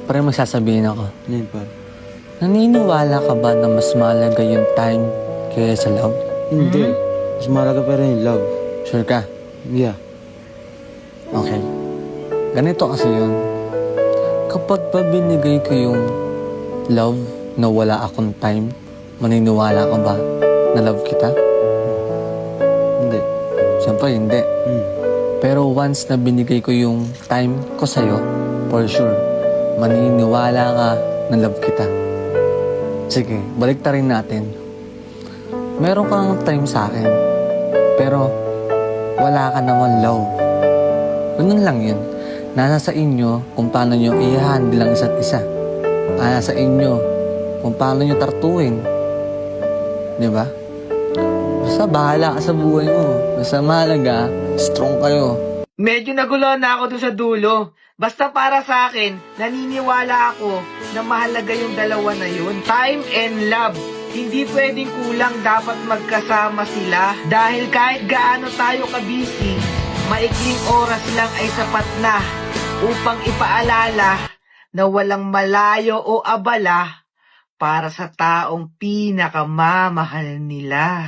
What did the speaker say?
Pero may sasabihin ako. Ano yun, par? Naniniwala ka ba na mas mahalaga yung time kaysa sa love? Hindi. Mas mahalaga pa rin yung love. Sure ka? Yeah. Okay. Ganito kasi yun. Kapag pa binigay ko yung love na wala akong time, maniniwala ka ba na love kita? Hindi. Siyempre, hindi. Pero once na binigay ko yung time ko sa'yo, for sure, maniniwala ka na love kita. Sige, baliktarin natin. Meron kang time sa akin, pero wala ka naman love. Ganun lang yun. Nasa sa inyo kung paano nyo i-handle ang isa't isa. Nasa sa inyo kung paano nyo tartuin. Di ba? Basta bahala ka sa buhay mo. Basta mahalaga, strong kayo. Medyo nagulo na ako dun sa dulo. Basta para sa akin, naniniwala ako na mahalaga yung dalawa na yun. Time and love. Hindi pwedeng kulang, dapat magkasama sila. Dahil kahit gaano tayo kabisi, maikling oras lang ay sapat na upang ipaalala na walang malayo o abala para sa taong pinakamamahal nila.